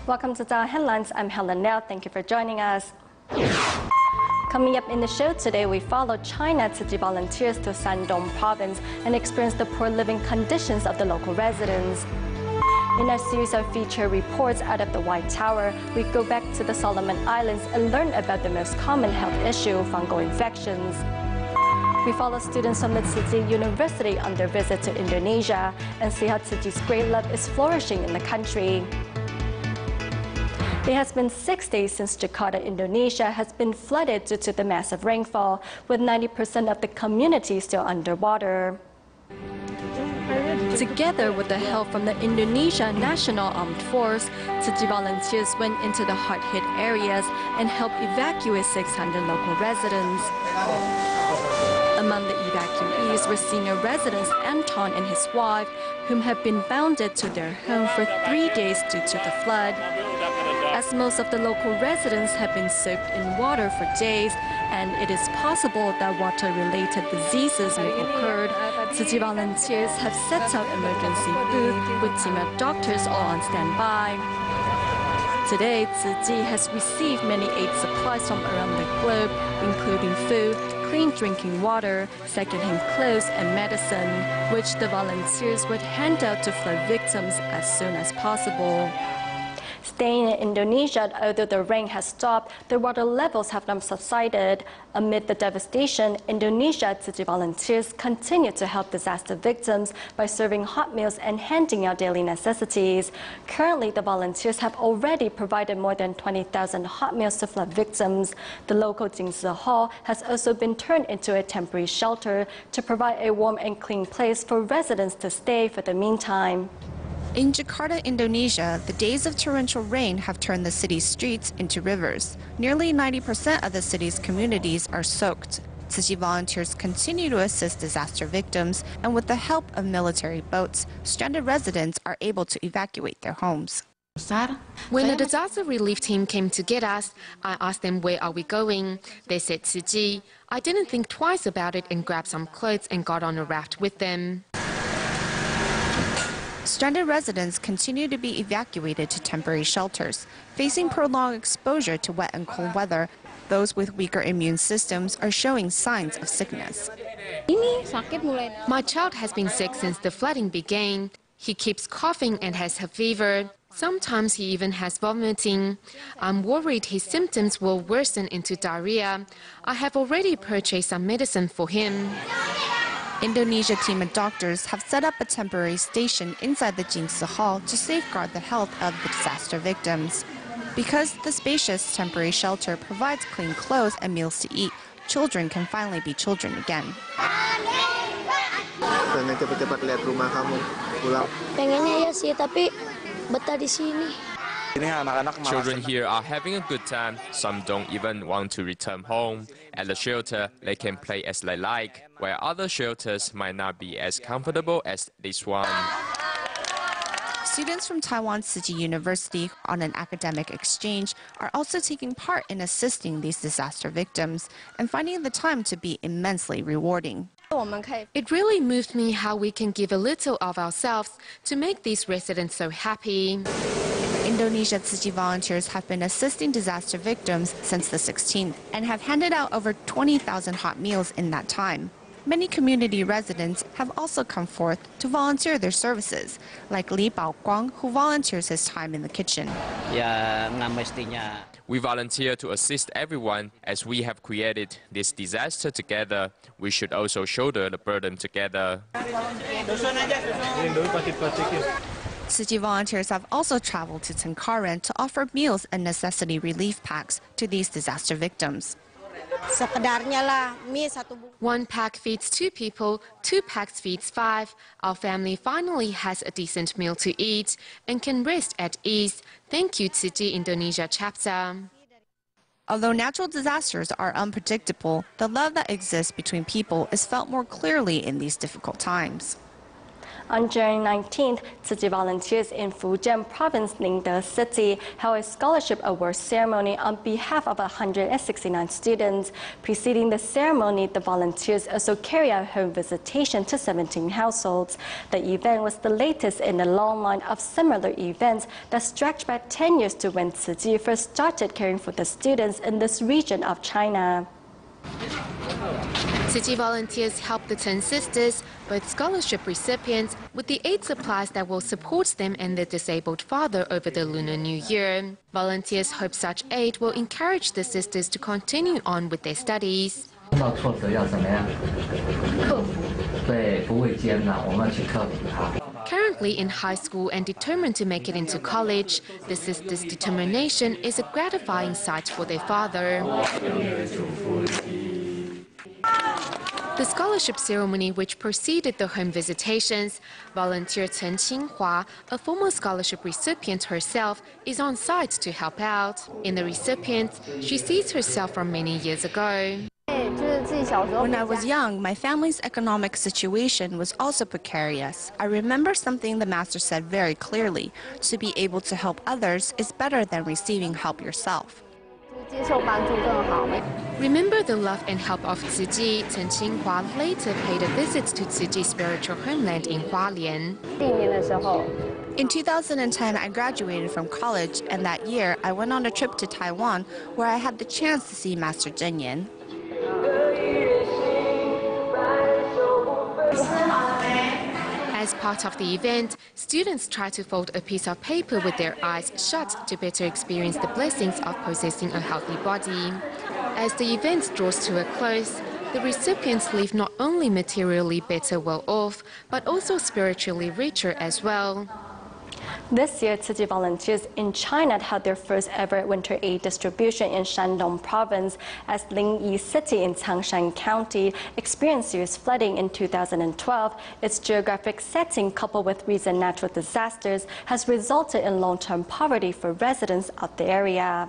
Welcome to DaAi Headlines. I'm Helen Liao. Thank you for joining us. Coming up in the show today, we follow China Tzu Chi volunteers to Shandong province and experience the poor living conditions of the local residents. In our series of feature reports out of the White Tower, we go back to the Solomon Islands and learn about the most common health issue, fungal infections. We follow students from the Tzu Chi University on their visit to Indonesia and see how Tzu Chi's great love is flourishing in the country. It has been 6 days since Jakarta, Indonesia has been flooded due to the massive rainfall, with 90% of the community still underwater. Together with the help from the Indonesia National Armed Force, Tzu Chi volunteers went into the hard-hit areas and helped evacuate 600 local residents. Among the evacuees were senior residents Anton and his wife, whom have been bounded to their home for 3 days due to the flood. As most of the local residents have been soaked in water for days, and it is possible that water-related diseases may occur, Tzu Chi volunteers have set out emergency booths with team of doctors all on standby. Today, Tzu Chi has received many aid supplies from around the globe, including food, clean drinking water, second-hand clothes, and medicine, which the volunteers would hand out to flood victims as soon as possible. Staying in Indonesia, although the rain has stopped, the water levels have not subsided. Amid the devastation, Indonesia Tzu Chi volunteers continue to help disaster victims by serving hot meals and handing out daily necessities. Currently, the volunteers have already provided more than 20,000 hot meals to flood victims. The local Jingsi Hall has also been turned into a temporary shelter to provide a warm and clean place for residents to stay for the meantime. In Jakarta, Indonesia, the days of torrential rain have turned the city's streets into rivers. Nearly 90% of the city's communities are soaked. Tzu Chi volunteers continue to assist disaster victims, and with the help of military boats, stranded residents are able to evacuate their homes. When the disaster relief team came to get us, I asked them where are we going. They said Tzu Chi. I didn't think twice about it and grabbed some clothes and got on a raft with them. Stranded residents continue to be evacuated to temporary shelters. Facing prolonged exposure to wet and cold weather, those with weaker immune systems are showing signs of sickness. My child has been sick since the flooding began. He keeps coughing and has a fever. Sometimes he even has vomiting. I'm worried his symptoms will worsen into diarrhea. I have already purchased some medicine for him. Indonesia team of doctors have set up a temporary station inside the Jingsi Hall to safeguard the health of the disaster victims. Because the spacious temporary shelter provides clean clothes and meals to eat, children can finally be children again. Pengen cepat-cepat lihat rumah kamu pulang. Pengennya ya sih, tapi betah di sini. Children here are having a good time. Some don't even want to return home. At the shelter, they can play as they like, where other shelters might not be as comfortable as this one. Students from Taiwan Tzu Chi University on an academic exchange are also taking part in assisting these disaster victims and finding the time to be immensely rewarding. It really moved me how we can give a little of ourselves to make these residents so happy. Indonesia Tzu Chi volunteers have been assisting disaster victims since the 16th and have handed out over 20,000 hot meals in that time. Many community residents have also come forth to volunteer their services, like Li Baoguang, who volunteers his time in the kitchen. We volunteer to assist everyone. As we have created this disaster together, we should also shoulder the burden together. Tzu Chi volunteers have also traveled to Tengkaren to offer meals and necessity relief packs to these disaster victims. One pack feeds 2 people, 2 packs feeds 5. Our family finally has a decent meal to eat and can rest at ease. Thank you, Tzu Chi Indonesia chapter. Although natural disasters are unpredictable, the love that exists between people is felt more clearly in these difficult times. On January 19th, Tzu Chi volunteers in Fujian Province, Ningde City, held a scholarship award ceremony on behalf of 169 students. Preceding the ceremony, the volunteers also carried out home visitation to 17 households. The event was the latest in a long line of similar events that stretched back 10 years to when Tzu Chi first started caring for the students in this region of China. Tzu Chi volunteers help the 10 sisters, both scholarship recipients, with the aid supplies that will support them and their disabled father over the Lunar New Year. Volunteers hope such aid will encourage the sisters to continue on with their studies. Currently in high school and determined to make it into college, the sisters' determination is a gratifying sight for their father. The scholarship ceremony, which preceded the home visitations, volunteer Chen Qinghua, a former scholarship recipient herself, is on site to help out. In the recipients, she sees herself from many years ago. When I was young, my family's economic situation was also precarious. I remember something the master said very clearly: to be able to help others is better than receiving help yourself. Remember the love and help of Tzu Chi, Chen Qinghua later paid a visit to Tzu Chi's spiritual homeland in Hualien. In 2010, I graduated from college, and that year I went on a trip to Taiwan where I had the chance to see Master Zhen Yan. As part of the event, students try to fold a piece of paper with their eyes shut to better experience the blessings of possessing a healthy body. As the event draws to a close, the recipients leave not only materially better well off, but also spiritually richer as well. This year, Tzu Chi volunteers in China held their first ever winter aid distribution in Shandong Province, as Lingyi City in Changshan County experienced serious flooding in 2012. Its geographic setting, coupled with recent natural disasters, has resulted in long-term poverty for residents of the area.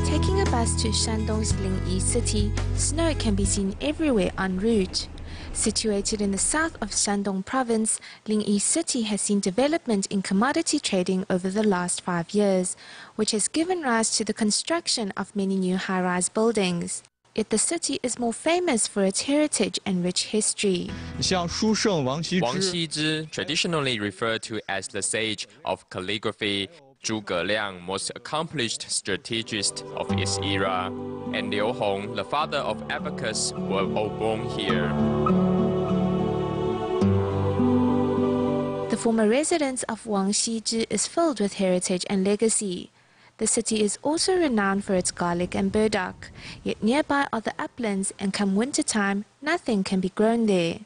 Taking a bus to Shandong's Lingyi City, snow can be seen everywhere en route. Situated in the south of Shandong Province, Lingyi City has seen development in commodity trading over the last 5 years, which has given rise to the construction of many new high-rise buildings. Yet the city is more famous for its heritage and rich history. Wang Xizhi, traditionally referred to as the sage of calligraphy, Zhuge Liang, most accomplished strategist of his era, and Liu Hong, the father of abacus, were all born here. The former residence of Wang Xizhi is filled with heritage and legacy. The city is also renowned for its garlic and burdock, yet nearby are the uplands, and come wintertime, nothing can be grown there.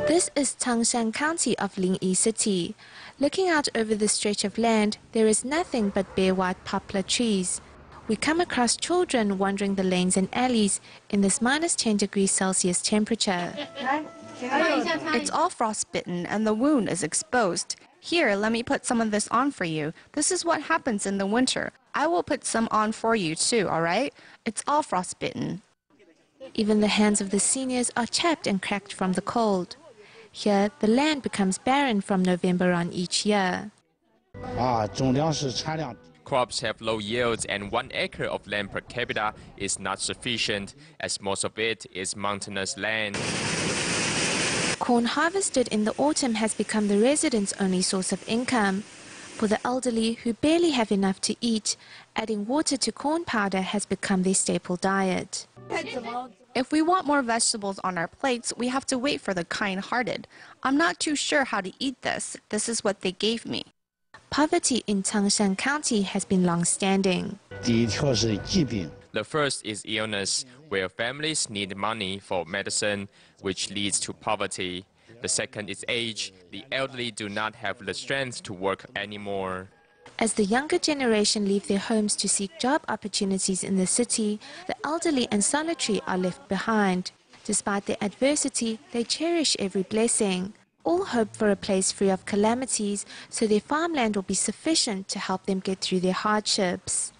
This is Changshan County of Lingyi City. Looking out over the stretch of land, there is nothing but bare white poplar trees. We come across children wandering the lanes and alleys in this -10 degrees Celsius temperature. It's all frostbitten and the wound is exposed. Here, let me put some of this on for you. This is what happens in the winter. I will put some on for you too, all right? It's all frostbitten. Even the hands of the seniors are chapped and cracked from the cold. Here, the land becomes barren from November on each year. Crops have low yields, and 1 acre of land per capita is not sufficient, as most of it is mountainous land. Corn harvested in the autumn has become the residents' only source of income. For the elderly who barely have enough to eat, adding water to corn powder has become their staple diet. If we want more vegetables on our plates, we have to wait for the kind-hearted. I'm not too sure how to eat this. This is what they gave me. Poverty in Changshan County has been long-standing. The first is illness, where families need money for medicine, which leads to poverty. The second is age. The elderly do not have the strength to work anymore. As the younger generation leave their homes to seek job opportunities in the city, the elderly and solitary are left behind. Despite their adversity, they cherish every blessing. all hope for a place free of calamities, so their farmland will be sufficient to help them get through their hardships.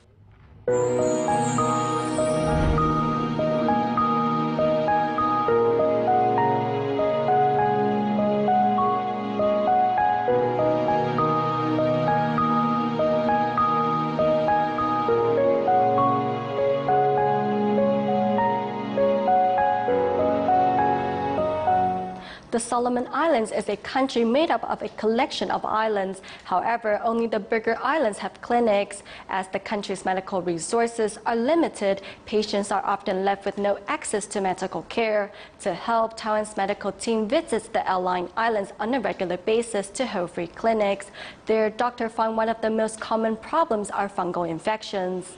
The Solomon Islands is a country made up of a collection of islands. However, only the bigger islands have clinics. As the country's medical resources are limited, patients are often left with no access to medical care. To help, Taiwan's medical team visits the outlying islands on a regular basis to hold free clinics. Their doctor found one of the most common problems are fungal infections.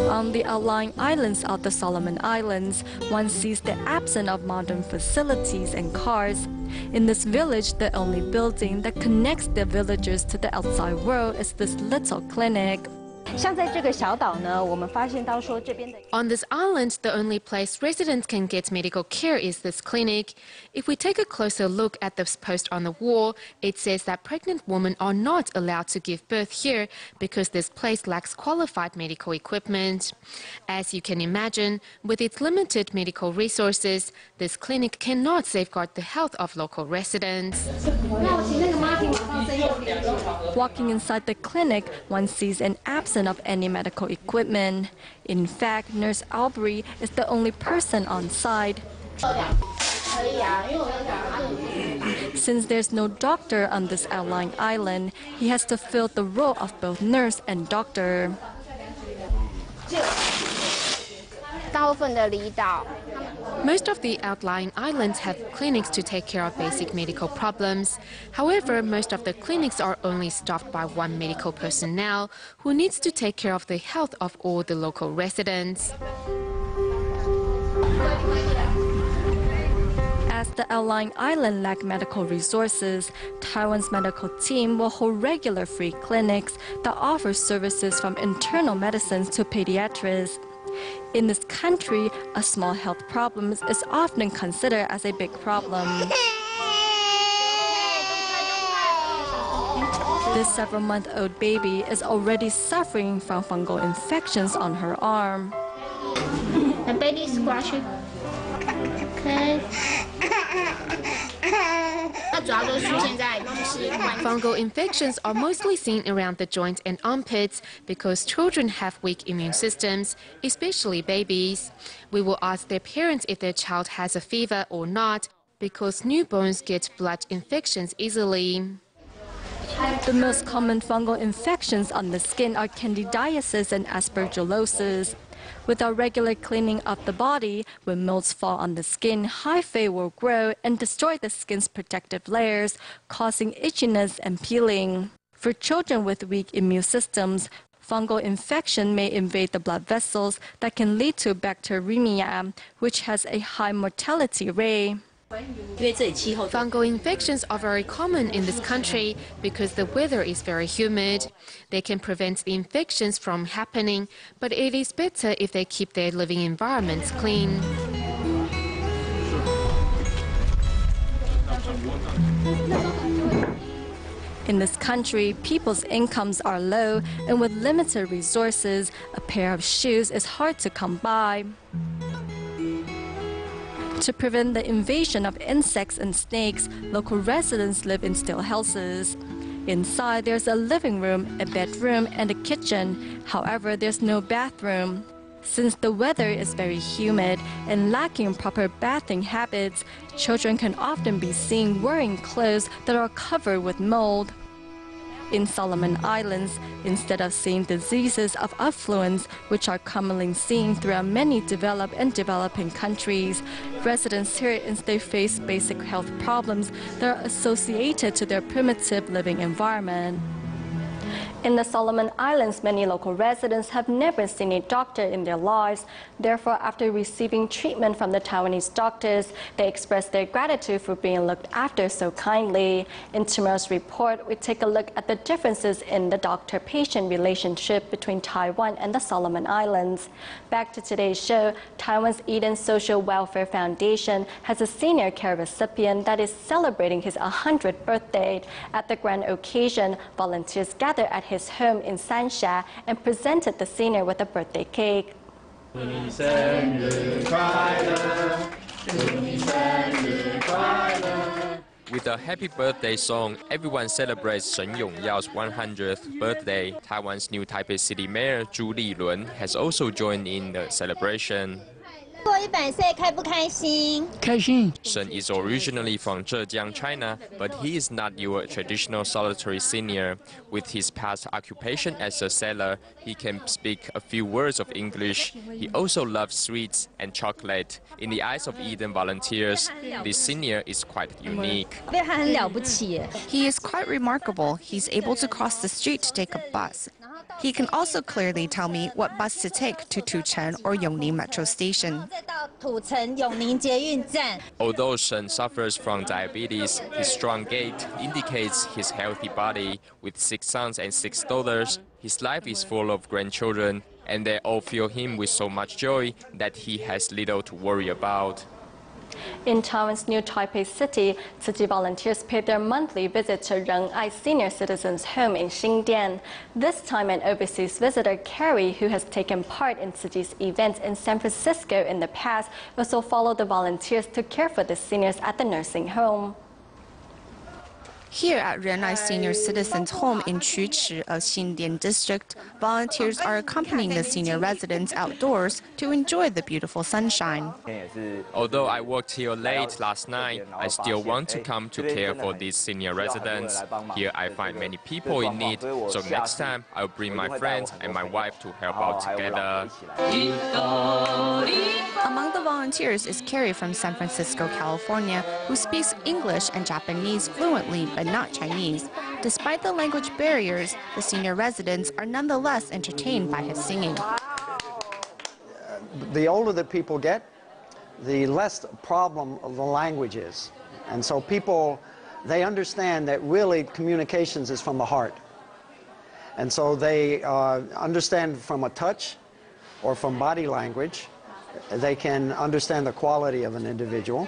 On the outlying islands of the Solomon Islands, one sees the absence of modern facilities and cars. In this village, the only building that connects the villagers to the outside world is this little clinic. On this island, the only place residents can get medical care is this clinic. If we take a closer look at this post on the wall, it says that pregnant women are not allowed to give birth here because this place lacks qualified medical equipment. As you can imagine, with its limited medical resources, this clinic cannot safeguard the health of local residents. Walking inside the clinic, one sees an absence of any medical equipment. In fact, Nurse Aubrey is the only person on site. Since there's no doctor on this outlying island, he has to fill the role of both nurse and doctor. Most of the outlying islands have clinics to take care of basic medical problems. However, most of the clinics are only staffed by one medical personnel who needs to take care of the health of all the local residents. As the outlying island lack medical resources, Taiwan's medical team will hold regular free clinics that offer services from internal medicines to pediatrics. In this country, a small health problem is often considered as a big problem. This several-month-old baby is already suffering from fungal infections on her arm. The baby's scratching. Okay. Fungal infections are mostly seen around the joint and armpits because children have weak immune systems, especially babies. We will ask their parents if their child has a fever or not, because newborns get blood infections easily. The most common fungal infections on the skin are candidiasis and aspergillosis. Without regular cleaning of the body, when molds fall on the skin, hyphae will grow and destroy the skin's protective layers, causing itchiness and peeling. For children with weak immune systems, fungal infection may invade the blood vessels that can lead to bacteremia, which has a high mortality rate. Fungal infections are very common in this country because the weather is very humid. They can prevent the infections from happening, but it is better if they keep their living environments clean. In this country, people's incomes are low, and with limited resources, a pair of shoes is hard to come by. To prevent the invasion of insects and snakes, local residents live in still houses. Inside, there's a living room, a bedroom, and a kitchen. However, there's no bathroom. Since the weather is very humid and lacking proper bathing habits, children can often be seen wearing clothes that are covered with mold. In Solomon Islands, instead of seeing diseases of affluence, which are commonly seen throughout many developed and developing countries, residents here instead face basic health problems that are associated to their primitive living environment. In the Solomon Islands, many local residents have never seen a doctor in their lives. Therefore, after receiving treatment from the Taiwanese doctors, they expressed their gratitude for being looked after so kindly. In tomorrow's report, we take a look at the differences in the doctor-patient relationship between Taiwan and the Solomon Islands. Back to today's show, Taiwan's Eden Social Welfare Foundation has a senior care recipient that is celebrating his 100th birthday. At the grand occasion, volunteers gathered at his home in Sansha and presented the senior with a birthday cake. With a happy birthday song, everyone celebrates Shen Yongyao's 100th birthday. Taiwan's new Taipei City Mayor Zhu Lilun has also joined in the celebration. Shen is originally from Zhejiang, China, but he is not your traditional solitary senior. With his past occupation as a sailor, he can speak a few words of English. He also loves sweets and chocolate. In the eyes of Eden volunteers, this senior is quite unique. He is quite remarkable. He's able to cross the street to take a bus. He can also clearly tell me what bus to take to Tuchen or Yongning Metro Station. Although Shen suffers from diabetes, his strong gait indicates his healthy body. With 6 sons and 6 daughters, his life is full of grandchildren, and they all fill him with so much joy that he has little to worry about. In Taiwan's new Taipei City, Tzu Chi volunteers paid their monthly visit to DaAi Senior Citizens Home in Xingdian. This time, an overseas visitor, Carrie, who has taken part in Tzu Chi's events in San Francisco in the past, also followed the volunteers to care for the seniors at the nursing home. Here at DaAi Senior Citizens Home in Chuchi of Xindian District, volunteers are accompanying the senior residents outdoors to enjoy the beautiful sunshine. Although I worked here late last night, I still want to come to care for these senior residents. Here I find many people in need, so next time I'll bring my friends and my wife to help out together. Among the volunteers is Carrie from San Francisco, California, who speaks English and Japanese fluently but not Chinese. Despite the language barriers, the senior residents are nonetheless entertained by his singing. The older that people get, the less problem of the language is. And so people, they understand that really communications is from the heart. And so they understand from a touch or from body language. They can understand the quality of an individual.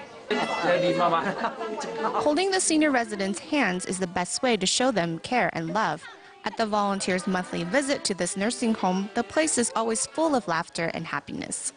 Holding the senior residents' hands is the best way to show them care and love. At the volunteers' monthly visit to this nursing home, the place is always full of laughter and happiness.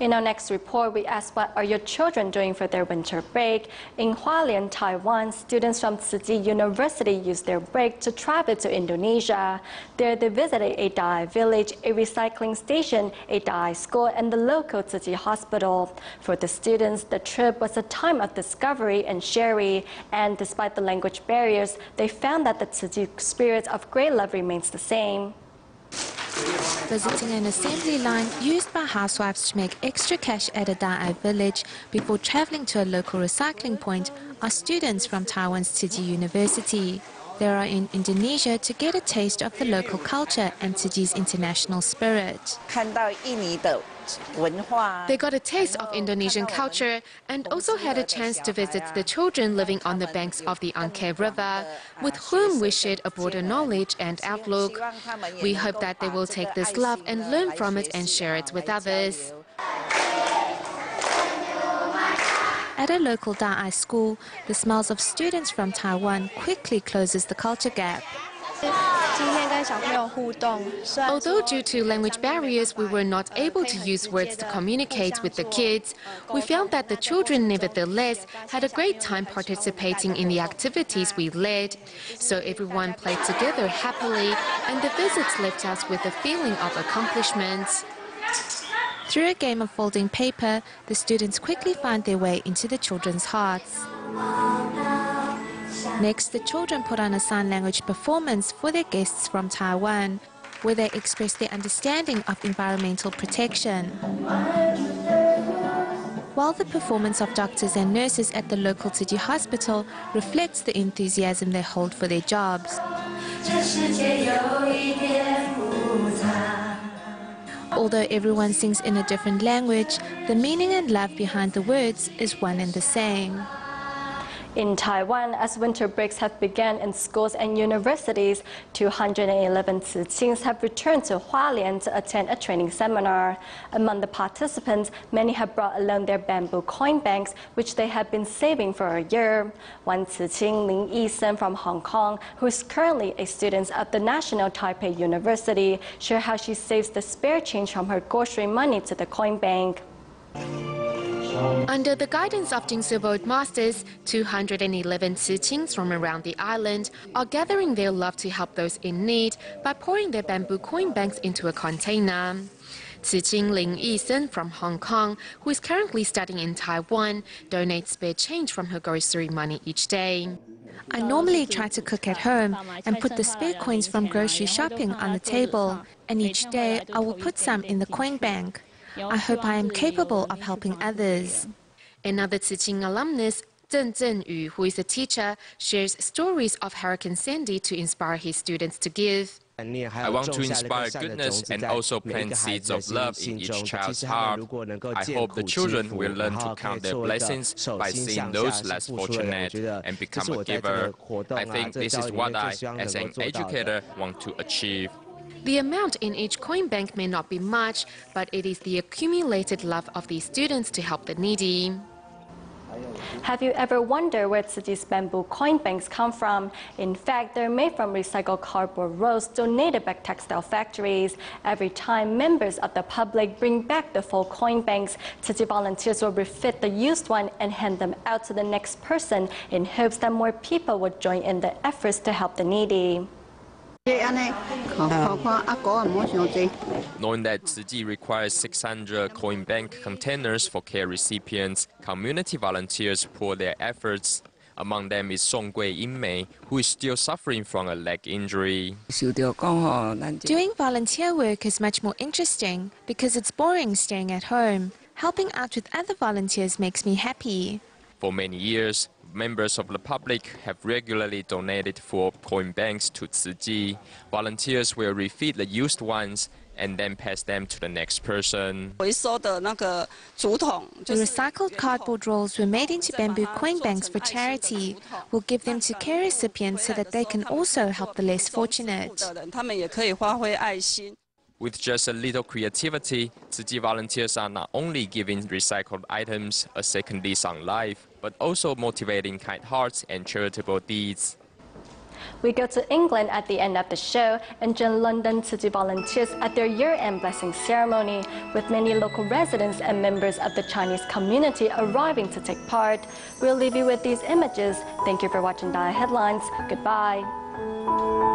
In our next report, we asked what are your children doing for their winter break. In Hualien, Taiwan, students from Tzu Chi University used their break to travel to Indonesia. There they visited a DaAi village, a recycling station, a DaAi school, and the local Tzu Chi hospital. For the students, the trip was a time of discovery and sharing, and despite the language barriers, they found that the Tzu Chi spirit of great love remains the same. Visiting an assembly line used by housewives to make extra cash at a DaAi village before traveling to a local recycling point are students from Taiwan's Tzu Chi University. They are in Indonesia to get a taste of the local culture and Tzu Chi's international spirit. They got a taste of Indonesian culture and also had a chance to visit the children living on the banks of the Angke River, with whom we shared a broader knowledge and outlook. We hope that they will take this love and learn from it and share it with others. At a local DaAi school, the smiles of students from Taiwan quickly closes the culture gap. Although due to language barriers, we were not able to use words to communicate with the kids, we found that the children nevertheless had a great time participating in the activities we led. So everyone played together happily, and the visits left us with a feeling of accomplishment. Through a game of folding paper, the students quickly find their way into the children's hearts. Next, the children put on a sign language performance for their guests from Taiwan, where they express their understanding of environmental protection. While the performance of doctors and nurses at the local Tzu Chi hospital reflects the enthusiasm they hold for their jobs. Although everyone sings in a different language, the meaning and love behind the words is one and the same. In Taiwan, as winter breaks have begun in schools and universities, 211 Tzu Chings have returned to Hualien to attend a training seminar. Among the participants, many have brought along their bamboo coin banks, which they have been saving for a year. One Tzu Ching, Ling Yi-sen from Hong Kong, who is currently a student at the National Taipei University, shared how she saves the spare change from her grocery money to the coin bank. Under the guidance of Jingsu Boat Masters, 211 Tzu Chings from around the island are gathering their love to help those in need by pouring their bamboo coin banks into a container. Tzu Ching Ling Yi-sen from Hong Kong, who is currently studying in Taiwan, donates spare change from her grocery money each day. I normally try to cook at home and put the spare coins from grocery shopping on the table, and each day I will put some in the coin bank. I hope I am capable of helping others. Another Tzu Ching alumnus, Zheng Zhenyu, who is a teacher, shares stories of Hurricane Sandy to inspire his students to give. I want to inspire goodness and also plant seeds of love in each child's heart. I hope the children will learn to count their blessings by seeing those less fortunate and become a giver. I think this is what I, as an educator, want to achieve. The amount in each coin bank may not be much, but it is the accumulated love of these students to help the needy. Have you ever wondered where Tzu Chi's bamboo coin banks come from? In fact, they're made from recycled cardboard rolls donated by textile factories. Every time members of the public bring back the full coin banks, Tzu Chi volunteers will refit the used one and hand them out to the next person in hopes that more people will join in the efforts to help the needy. Knowing that Tzu Chi requires 600 coin bank containers for care recipients, community volunteers pour their efforts. Among them is Song Gui Yinmei, who is still suffering from a leg injury. Doing volunteer work is much more interesting because it's boring staying at home. Helping out with other volunteers makes me happy. For many years, members of the public have regularly donated full coin banks to Tzu Chi. Volunteers will refit the used ones and then pass them to the next person. The recycled cardboard rolls were made into bamboo coin banks for charity. We'll give them to care recipients so that they can also help the less fortunate. With just a little creativity, Tzu Chi volunteers are not only giving recycled items a second lease on life, but also motivating kind hearts and charitable deeds. We go to England at the end of the show and join London Tzu Chi volunteers at their year-end blessing ceremony, with many local residents and members of the Chinese community arriving to take part. We'll leave you with these images. Thank you for watching DaAi Headlines. Goodbye.